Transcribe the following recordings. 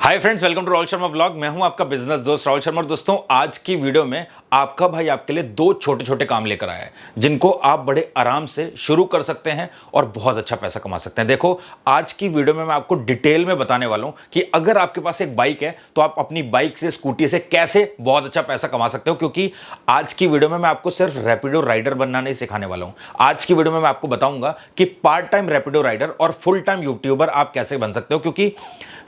Hi friends, welcome to Rahul Sharma vlog. मैं हूं आपका बिजनेस दोस्त राहुल शर्मा। और दोस्तों, आज की वीडियो में आपका भाई आपके लिए दो छोटे छोटे काम लेकर आया है जिनको आप बड़े आराम से शुरू कर सकते हैं और बहुत अच्छा पैसा कमा सकते हैं। देखो, आज की वीडियो में मैं आपको डिटेल में बताने वाला हूं कि अगर आपके पास एक बाइक है तो आप अपनी बाइक से, स्कूटी से कैसे बहुत अच्छा पैसा कमा सकते हो। क्योंकि आज की वीडियो में मैं आपको सिर्फ रैपिडो राइडर बनना नहीं सिखाने वाला हूं। आज की वीडियो में मैं आपको बताऊंगा कि पार्ट टाइम रैपिडो राइडर और फुल टाइम यूट्यूबर आप कैसे बन सकते हो। क्योंकि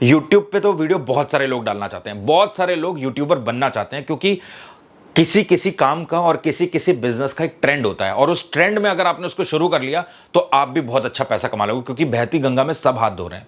यूट्यूब पे तो वीडियो बहुत सारे लोग डालना चाहते हैं, बहुत सारे लोग यूट्यूबर बनना चाहते हैं, क्योंकि किसी किसी काम का और किसी किसी बिजनेस का एक ट्रेंड होता है और उस ट्रेंड में अगर आपने उसको शुरू कर लिया तो आप भी बहुत अच्छा पैसा कमा लोगे। क्योंकि बहती गंगा में सब हाथ धो रहे हैं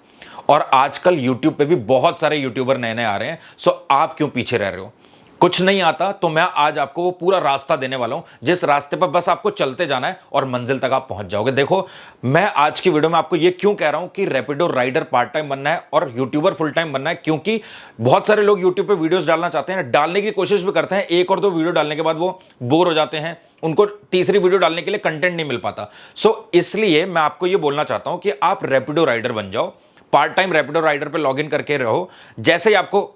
और आजकल यूट्यूब पे भी बहुत सारे यूट्यूबर नए नए आ रहे हैं। सो आप क्यों पीछे रह रहे हो? कुछ नहीं आता तो मैं आज आपको वो पूरा रास्ता देने वाला हूं, जिस रास्ते पर बस आपको चलते जाना है और मंजिल तक आप पहुंच जाओगे। देखो, मैं आज की वीडियो में आपको ये क्यों कह रहा हूं कि रैपिडो राइडर पार्ट टाइम बनना है और यूट्यूबर फुल टाइम बनना है। क्योंकि बहुत सारे लोग यूट्यूब पे वीडियोस डालना चाहते हैं, डालने की कोशिश भी करते हैं, एक और दो वीडियो डालने के बाद वो बोर हो जाते हैं, उनको तीसरी वीडियो डालने के लिए कंटेंट नहीं मिल पाता। सो इसलिए मैं आपको ये बोलना चाहता हूं कि आप रैपिडो राइडर बन जाओ, पार्ट टाइम रैपिडो राइडर पे लॉग इन करके रहो। जैसे ही आपको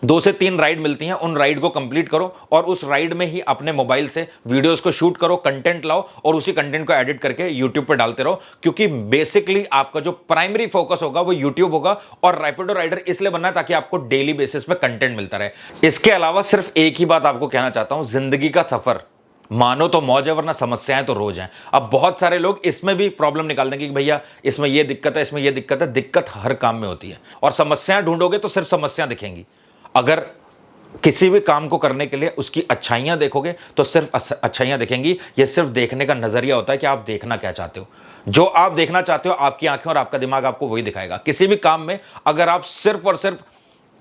2 से 3 राइड मिलती हैं, उन राइड को कंप्लीट करो और उस राइड में ही अपने मोबाइल से वीडियोस को शूट करो, कंटेंट लाओ और उसी कंटेंट को एडिट करके यूट्यूब पे डालते रहो। क्योंकि बेसिकली आपका जो प्राइमरी फोकस होगा वो यूट्यूब होगा। और रैपिडो राइडर इसलिए बनना है ताकि आपको डेली बेसिस पे कंटेंट मिलता रहे। इसके अलावा सिर्फ एक ही बात आपको कहना चाहता हूं, जिंदगी का सफर मानो तो मौज है, वरना समस्याएं तो रोज हैं। अब बहुत सारे लोग इसमें भी प्रॉब्लम निकाल देंगे कि भैया इसमें यह दिक्कत है, इसमें यह दिक्कत है। दिक्कत हर काम में होती है और समस्याएं ढूंढोगे तो सिर्फ समस्याएं दिखेंगी। अगर किसी भी काम को करने के लिए उसकी अच्छाइयां देखोगे तो सिर्फ अच्छाइयां दिखेंगी। यह सिर्फ देखने का नजरिया होता है कि आप देखना क्या चाहते हो। जो आप देखना चाहते हो, आपकी आंखें और आपका दिमाग आपको वही दिखाएगा। किसी भी काम में अगर आप सिर्फ और सिर्फ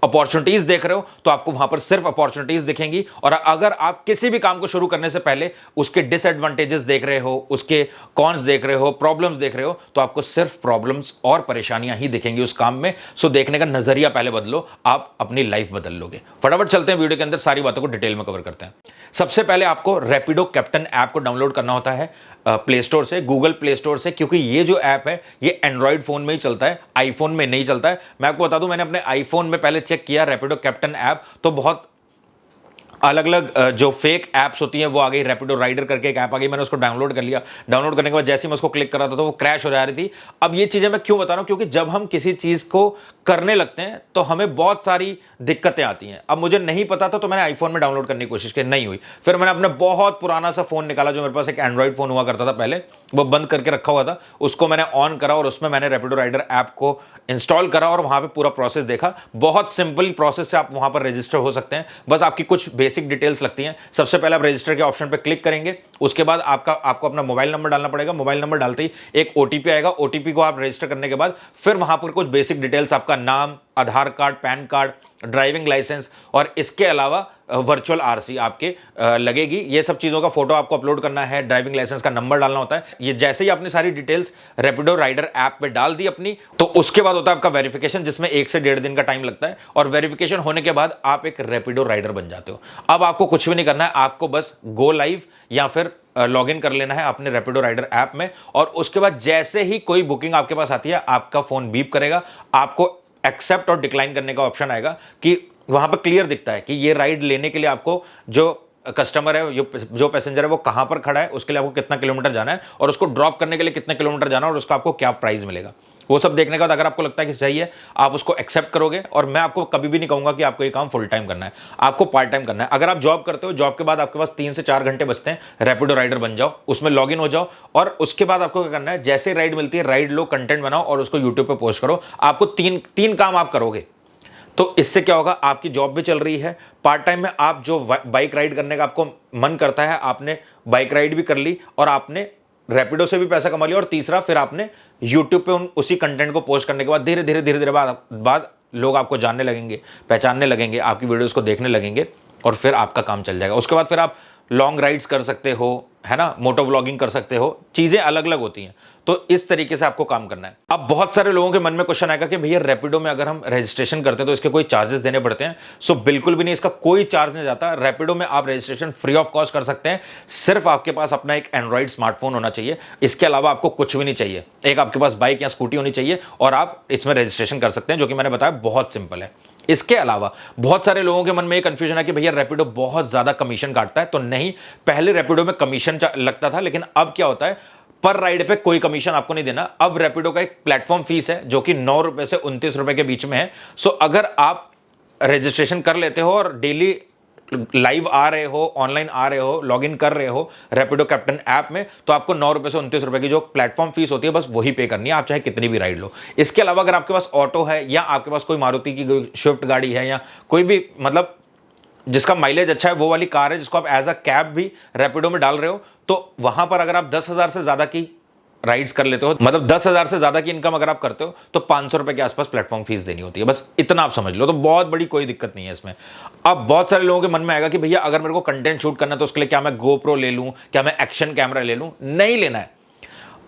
अपॉर्चुनिटीज देख रहे हो तो आपको वहां पर सिर्फ अपॉर्चुनिटीज दिखेंगी। और अगर आप किसी भी काम को शुरू करने से पहले उसके डिसएडवांटेजेस देख रहे हो, उसके कॉन्स देख रहे हो, प्रॉब्लम्स देख रहे हो, तो आपको सिर्फ प्रॉब्लम्स और परेशानियां ही दिखेंगी उस काम में। सो देखने का नजरिया पहले बदलो, आप अपनी लाइफ बदल लोगे। फटाफट चलते हैं वीडियो के अंदर, सारी बातों को डिटेल में कवर करते हैं। सबसे पहले आपको रैपिडो कैप्टन ऐप को डाउनलोड करना होता है प्ले स्टोर से, गूगल प्ले स्टोर से। क्योंकि ये जो ऐप है ये एंड्रॉइड फोन में ही चलता है, आईफोन में नहीं चलता है। मैं आपको बता दूं, मैंने अपने आईफोन में पहले चेक किया रैपिडो कैप्टन ऐप, तो बहुत अलग अलग जो फेक ऐप्स होती हैं वो आ गई। रैपिडो राइडर करके एक ऐप आ गई, मैंने उसको डाउनलोड कर लिया। डाउनलोड करने के बाद जैसे ही मैं उसको क्लिक कर रहा था तो वो क्रैश हो जा रही थी। अब ये चीजें मैं क्यों बता रहा हूं? क्योंकि जब हम किसी चीज को करने लगते हैं तो हमें बहुत सारी दिक्कतें आती हैं। अब मुझे नहीं पता था तो मैंने आईफोन में डाउनलोड करने की कोशिश की, नहीं हुई। फिर मैंने अपना बहुत पुराना सा फोन निकाला, जो मेरे पास एक एंड्रॉइड फोन हुआ करता था पहले, वो बंद करके रखा हुआ था, उसको मैंने ऑन करा और उसमें मैंने रैपिडो राइडर ऐप को इंस्टॉल करा और वहां पे पूरा प्रोसेस देखा। बहुत सिंपल प्रोसेस से आप वहां पर रजिस्टर हो सकते हैं। बस आपकी कुछ बेसिक डिटेल्स लगती हैं। सबसे पहले आप रजिस्टर के ऑप्शन पे क्लिक करेंगे, उसके बाद आपको अपना मोबाइल नंबर डालना पड़ेगा। मोबाइल नंबर डालते ही एक ओटीपी आएगा। ओटीपी को आप रजिस्टर करने के बाद फिर वहां पर कुछ बेसिक डिटेल्स, आपका नाम, Aadhaar card, PAN card, driving licence और इसके अलावा वर्चुअल आरसी आपके लगेगी। ये सब चीजों का फोटो आपको अपलोड करना है, ड्राइविंग लाइसेंस का नंबर डालना होता है। ये जैसे ही आपने सारी डिटेल्स रैपिडो राइडर ऐप पे डाल दी अपनी, तो उसके बाद होता है आपका वेरिफिकेशन, जिसमें 1 से 1.5 दिन का टाइम लगता है। और वेरिफिकेशन होने के बाद आप एक रैपिडो राइडर बन जाते हो। अब आपको कुछ भी नहीं करना है, आपको बस गो लाइव या फिर लॉग इन कर लेना है अपने रैपिडो राइडर ऐप में। और उसके बाद जैसे ही कोई बुकिंग आपके पास आती है, आपका फोन बीप करेगा, आपको एक्सेप्ट और डिक्लाइन करने का ऑप्शन आएगा कि वहां पर क्लियर दिखता है कि ये राइड लेने के लिए आपको जो कस्टमर है, जो पैसेंजर है, वो कहां पर खड़ा है, उसके लिए आपको कितना किलोमीटर जाना है और उसको ड्रॉप करने के लिए कितने किलोमीटर जाना है और उसका आपको क्या प्राइस मिलेगा। वो सब देखने के बाद अगर आपको लगता है कि सही है, आप उसको एक्सेप्ट करोगे। और मैं आपको कभी भी नहीं कहूंगा कि आपको ये काम फुल टाइम करना है, आपको पार्ट टाइम करना है। अगर आप जॉब करते हो, जॉब के बाद आपके पास 3 से 4 घंटे बचते हैं, रैपिडो राइडर बन जाओ, उसमें लॉग इन हो जाओ। और उसके बाद आपको क्या करना है, जैसे राइड मिलती है, राइड लो, कंटेंट बनाओ और उसको यूट्यूब पे पोस्ट करो। आपको तीन काम आप करोगे तो इससे क्या होगा, आपकी जॉब भी चल रही है, पार्ट टाइम में आप जो बाइक राइड करने का आपको मन करता है, आपने बाइक राइड भी कर ली और आपने रैपिडो से भी पैसा कमा लिया। और तीसरा, फिर आपने यूट्यूब पे उसी कंटेंट को पोस्ट करने के बाद धीरे धीरे बाद लोग आपको जानने लगेंगे, पहचानने लगेंगे, आपकी वीडियोस को देखने लगेंगे और फिर आपका काम चल जाएगा। उसके बाद फिर आप लॉन्ग राइड्स कर सकते हो, है ना, मोटो व्लॉगिंग कर सकते हो, चीज़ें अलग अलग होती हैं। तो इस तरीके से आपको काम करना है। अब बहुत सारे लोगों के मन में क्वेश्चन आएगा कि भैया रैपिडो में अगर हम रजिस्ट्रेशन करते हैं तो इसके कोई चार्जेस देने पड़ते हैं? सो बिल्कुल भी नहीं, इसका कोई चार्ज नहीं जाता। रैपिडो में आप रजिस्ट्रेशन फ्री ऑफ कॉस्ट कर सकते हैं। सिर्फ आपके पास अपना एक एंड्रॉइड स्मार्टफोन होना चाहिए, इसके अलावा आपको कुछ भी नहीं चाहिए। एक आपके पास बाइक या स्कूटी होनी चाहिए और आप इसमें रजिस्ट्रेशन कर सकते हैं, जो कि मैंने बताया बहुत सिंपल है। इसके अलावा बहुत सारे लोगों के मन में एक कंफ्यूजन है कि भैया रैपिडो बहुत ज्यादा कमीशन काटता है। तो नहीं, पहले रैपिडो में कमीशन लगता था, लेकिन अब क्या होता है, पर राइड पे कोई कमीशन आपको नहीं देना। अब रैपिडो का एक प्लेटफॉर्म फीस है जो कि 9 रुपए से 29 रुपए के बीच में है। सो अगर आप रजिस्ट्रेशन कर लेते हो और डेली लाइव आ रहे हो, ऑनलाइन आ रहे हो, लॉग इन कर रहे हो रैपिडो कैप्टन ऐप में, तो आपको 9 रुपए से 29 रुपए की जो प्लेटफॉर्म फीस होती है बस वही पे करनी है, आप चाहे कितनी भी राइड लो। इसके अलावा अगर आपके पास ऑटो है या आपके पास कोई मारुति की स्विफ्ट गाड़ी है या कोई भी मतलब जिसका माइलेज अच्छा है, वो वाली कार है जिसको आप एज अ कैब भी रैपिडो में डाल रहे हो, तो वहां पर अगर आप 10,000 से ज्यादा की राइड्स कर लेते हो, मतलब 10,000 से ज्यादा की इनकम अगर आप करते हो, तो 500 रुपए के आसपास प्लेटफॉर्म फीस देनी होती है। बस इतना आप समझ लो, तो बहुत बड़ी कोई दिक्कत नहीं है इसमें। अब बहुत सारे लोगों के मन में आएगा कि भैया अगर मेरे को कंटेंट शूट करना है तो उसके लिए क्या मैं GoPro ले लूं, क्या मैं एक्शन कैमरा ले लूं? नहीं लेना है।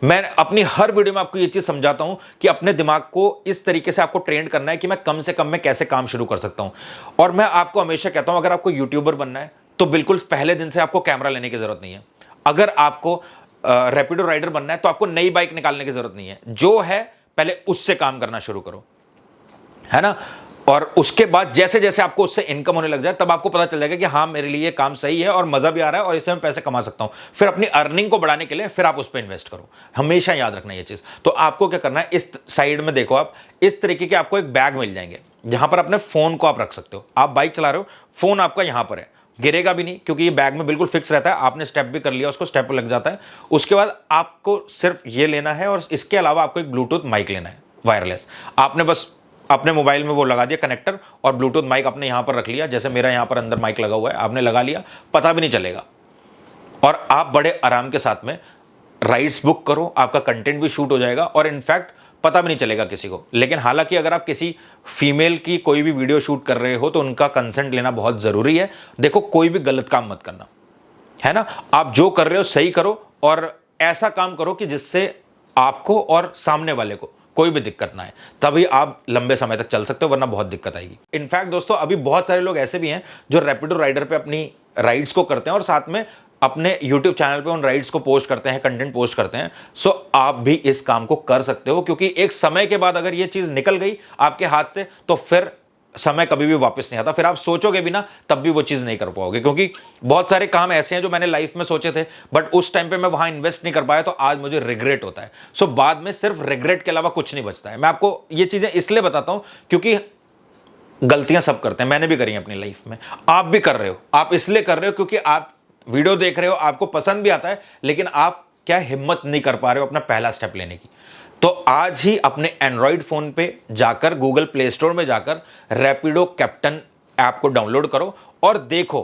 मैं अपनी हर वीडियो में आपको ये चीज समझाता हूं कि अपने दिमाग को इस तरीके से आपको ट्रेन करना है कि मैं कम से कम में कैसे काम शुरू कर सकता हूं। और मैं आपको हमेशा कहता हूं, अगर आपको यूट्यूबर बनना है तो बिल्कुल पहले दिन से आपको कैमरा लेने की जरूरत नहीं है। अगर आपको रैपिडो राइडर बनना है तो आपको नई बाइक निकालने की जरूरत नहीं है। जो है पहले उससे काम करना शुरू करो, है ना। और उसके बाद जैसे जैसे आपको उससे इनकम होने लग जाए, तब आपको पता चल जाएगा कि हाँ मेरे लिए काम सही है और मजा भी आ रहा है और इससे मैं पैसे कमा सकता हूं। फिर अपनी अर्निंग को बढ़ाने के लिए फिर आप उस पर इन्वेस्ट करो। हमेशा याद रखना ये चीज। तो आपको क्या करना है, इस साइड में देखो, आप इस तरीके के आपको एक बैग मिल जाएंगे जहां पर अपने फोन को आप रख सकते हो। आप बाइक चला रहे हो, फोन आपका यहां पर है, गिरेगा भी नहीं क्योंकि ये बैग में बिल्कुल फिक्स रहता है। आपने स्टेप भी कर लिया, उसको स्टेप लग जाता है। उसके बाद आपको सिर्फ ये लेना है और इसके अलावा आपको एक ब्लूटूथ माइक लेना है, वायरलेस। आपने बस अपने मोबाइल में वो लगा दिया कनेक्टर और ब्लूटूथ माइक अपने यहां पर रख लिया। जैसे मेरा यहां पर अंदर माइक लगा हुआ है, आपने लगा लिया, पता भी नहीं चलेगा और आप बड़े आराम के साथ में राइड्स बुक करो। आपका कंटेंट भी शूट हो जाएगा और इनफैक्ट पता भी नहीं चलेगा किसी को। लेकिन हालांकि अगर आप किसी फीमेल की कोई भी वीडियो शूट कर रहे हो तो उनका कंसेंट लेना बहुत जरूरी है। देखो, कोई भी गलत काम मत करना, है ना। आप जो कर रहे हो सही करो और ऐसा काम करो कि जिससे आपको और सामने वाले को कोई भी दिक्कत ना आए, तभी आप लंबे समय तक चल सकते हो, वरना बहुत दिक्कत आएगी। इनफैक्ट दोस्तों, अभी बहुत सारे लोग ऐसे भी हैं जो रैपिडो राइडर पे अपनी राइड्स को करते हैं और साथ में अपने YouTube चैनल पे उन राइड्स को पोस्ट करते हैं, कंटेंट पोस्ट करते हैं। सो आप भी इस काम को कर सकते हो, क्योंकि एक समय के बाद अगर ये चीज निकल गई आपके हाथ से तो फिर समय कभी भी वापस नहीं आता। फिर आप सोचोगे भी ना, तब भी वो चीज नहीं कर पाओगे। क्योंकि बहुत सारे काम ऐसे हैं जो मैंने लाइफ में सोचे थे, बट उस टाइम पे मैं वहां इन्वेस्ट नहीं कर पाया, तो आज मुझे रिग्रेट होता है। सो बाद में सिर्फ रिग्रेट के अलावा कुछ नहीं बचता है। मैं आपको ये चीजें इसलिए बताता हूं क्योंकि गलतियां सब करते हैं, मैंने भी करी है अपनी लाइफ में, आप भी कर रहे हो। आप इसलिए कर रहे हो क्योंकि आप वीडियो देख रहे हो, आपको पसंद भी आता है, लेकिन आप क्या हिम्मत नहीं कर पा रहे हो अपना पहला स्टेप लेने की। तो आज ही अपने एंड्रॉइड फोन पे जाकर गूगल प्ले स्टोर में जाकर रैपिडो कैप्टन ऐप को डाउनलोड करो और देखो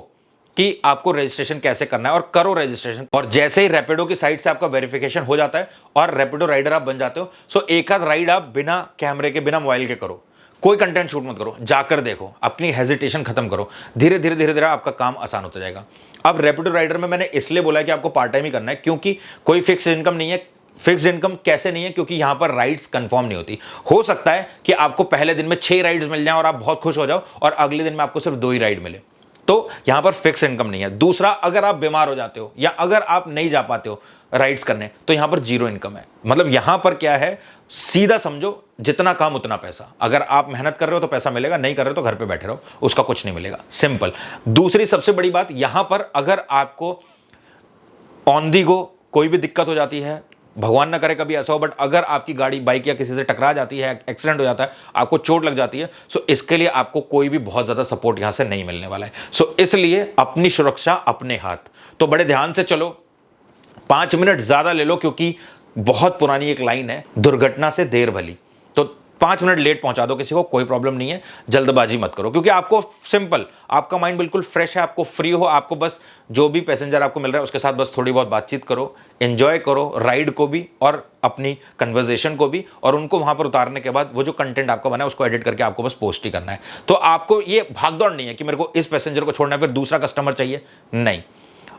कि आपको रजिस्ट्रेशन कैसे करना है, और करो रजिस्ट्रेशन। और जैसे ही रैपिडो की साइट से आपका वेरिफिकेशन हो जाता है और रैपिडो राइडर आप बन जाते हो, सो एक आध राइड आप बिना कैमरे के, बिना मोबाइल के करो। कोई कंटेंट शूट मत करो, जाकर देखो, अपनी हेजिटेशन खत्म करो। धीरे धीरे धीरे धीरे आपका काम आसान होता जाएगा। अब रैपिडो राइडर में मैंने इसलिए बोला कि आपको पार्ट टाइम ही करना है, क्योंकि कोई फिक्स इनकम नहीं है। फिक्स्ड इनकम कैसे नहीं है? क्योंकि यहां पर राइड्स कंफर्म नहीं होती। हो सकता है कि आपको पहले दिन में 6 राइड्स मिल जाएं और आप बहुत खुश हो जाओ, और अगले दिन में आपको सिर्फ 2 ही राइड मिले। तो यहां पर फिक्स इनकम नहीं है। दूसरा, अगर आप बीमार हो जाते हो या अगर आप नहीं जा पाते हो राइड्स करने, तो यहां पर 0 इनकम है। मतलब यहां पर क्या है, सीधा समझो, जितना काम उतना पैसा। अगर आप मेहनत कर रहे हो तो पैसा मिलेगा, नहीं कर रहे हो तो घर पे बैठे रहो, उसका कुछ नहीं मिलेगा। सिंपल। दूसरी सबसे बड़ी बात, यहां पर अगर आपको ऑन दी गो कोई भी दिक्कत हो जाती है, भगवान ना करे कभी ऐसा हो, बट अगर आपकी गाड़ी, बाइक या किसी से टकरा जाती है, एक्सीडेंट हो जाता है, आपको चोट लग जाती है, सो इसके लिए आपको कोई भी बहुत ज्यादा सपोर्ट यहां से नहीं मिलने वाला है। सो इसलिए अपनी सुरक्षा अपने हाथ। तो बड़े ध्यान से चलो, 5 मिनट ज्यादा ले लो, क्योंकि बहुत पुरानी एक लाइन है, दुर्घटना से देर भली। तो 5 मिनट लेट पहुंचा दो किसी को, कोई प्रॉब्लम नहीं है। जल्दबाजी मत करो, क्योंकि आपको सिंपल, आपका माइंड बिल्कुल फ्रेश है, आपको फ्री हो, आपको बस जो भी पैसेंजर आपको मिल रहा है उसके साथ बस थोड़ी बहुत बातचीत करो, एंजॉय करो राइड को भी और अपनी कन्वर्सेशन को भी, और उनको वहां पर उतारने के बाद वो जो कंटेंट आपका बना है उसको एडिट करके आपको बस पोस्ट ही करना है। तो आपको ये भागदौड़ नहीं है कि मेरे को इस पैसेंजर को छोड़ना है फिर दूसरा कस्टमर चाहिए, नहीं।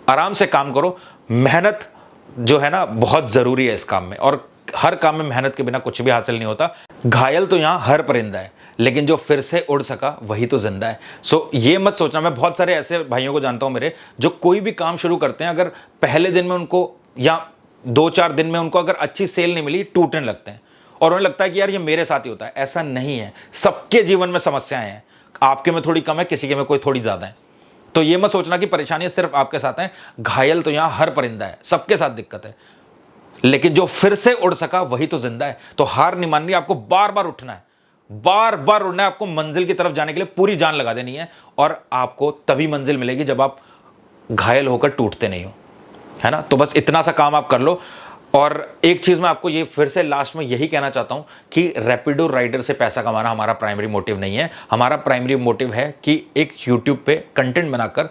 आराम से काम करो। मेहनत जो है ना बहुत जरूरी है इस काम में, और हर काम में मेहनत के बिना कुछ भी हासिल नहीं होता। घायल तो यहां हर परिंदा है, लेकिन जो फिर से उड़ सका वही तो जिंदा है। सो ये मत सोचना। मैं बहुत सारे ऐसे भाइयों को जानता हूं मेरे, जो कोई भी काम शुरू करते हैं, अगर पहले दिन में उनको या 2-4 दिन में उनको अगर अच्छी सेल नहीं मिली, टूटने लगते हैं और उन्हें लगता है कि यार ये मेरे साथ ही होता है। ऐसा नहीं है, सबके जीवन में समस्याएं हैं। आपके में थोड़ी कम है, किसी के में कोई थोड़ी ज्यादा है। तो ये मत सोचना कि परेशानी सिर्फ आपके साथ है। घायल तो यहां हर परिंदा है, सबके साथ दिक्कत है, लेकिन जो फिर से उड़ सका वही तो जिंदा है। तो हार नहीं माननी, आपको बार बार उठना है, बार बार उड़ना है। आपको मंजिल की तरफ जाने के लिए पूरी जान लगा देनी है, और आपको तभी मंजिल मिलेगी जब आप घायल होकर टूटते नहीं हो, है ना। तो बस इतना सा काम आप कर लो। और एक चीज मैं आपको ये फिर से लास्ट में यही कहना चाहता हूं कि रैपिडो राइडर से पैसा कमाना हमारा प्राइमरी मोटिव नहीं है। हमारा प्राइमरी मोटिव है कि एक यूट्यूब पे कंटेंट बनाकर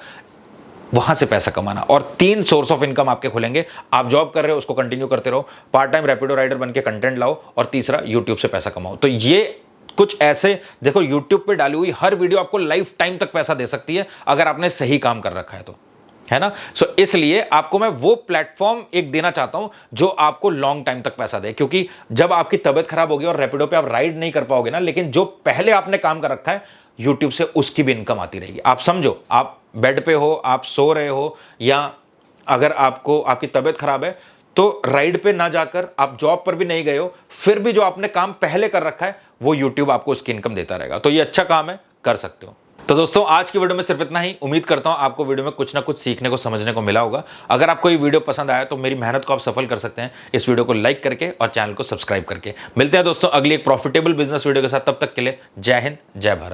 वहां से पैसा कमाना। और 3 सोर्स ऑफ इनकम आपके खुलेंगे। आप जॉब कर रहे हो, उसको कंटिन्यू करते रहो, पार्ट टाइम रैपिडो राइडर बन के कंटेंट लाओ, और तीसरा यूट्यूब से पैसा कमाओ। तो ये कुछ ऐसे देखो, यूट्यूब पे डाली हुई हर वीडियो आपको लाइफ टाइम तक पैसा दे सकती है, अगर आपने सही काम कर रखा है तो, है ना। सो इसलिए आपको मैं वो प्लेटफॉर्म एक देना चाहता हूं जो आपको लॉन्ग टाइम तक पैसा दे। क्योंकि जब आपकी तबियत खराब होगी और रैपिडो पे आप राइड नहीं कर पाओगे ना, लेकिन जो पहले आपने काम कर रखा है यूट्यूब से, उसकी भी इनकम आती रहेगी। आप समझो, आप बेड पे हो, आप सो रहे हो, या अगर आपको आपकी तबियत खराब है, तो राइड पे ना जाकर आप जॉब पर भी नहीं गए हो, फिर भी जो आपने काम पहले कर रखा है वो यूट्यूब आपको उसकी इनकम देता रहेगा। तो ये अच्छा काम है, कर सकते हो। तो दोस्तों, आज की वीडियो में सिर्फ इतना ही। उम्मीद करता हूं आपको वीडियो में कुछ ना कुछ सीखने को, समझने को मिला होगा। अगर आपको ये वीडियो पसंद आया तो मेरी मेहनत को आप सफल कर सकते हैं इस वीडियो को लाइक करके और चैनल को सब्सक्राइब करके। मिलते हैं दोस्तों अगली एक प्रॉफिटेबल बिजनेस वीडियो के साथ। तब तक के लिए जय हिंद, जय भारत।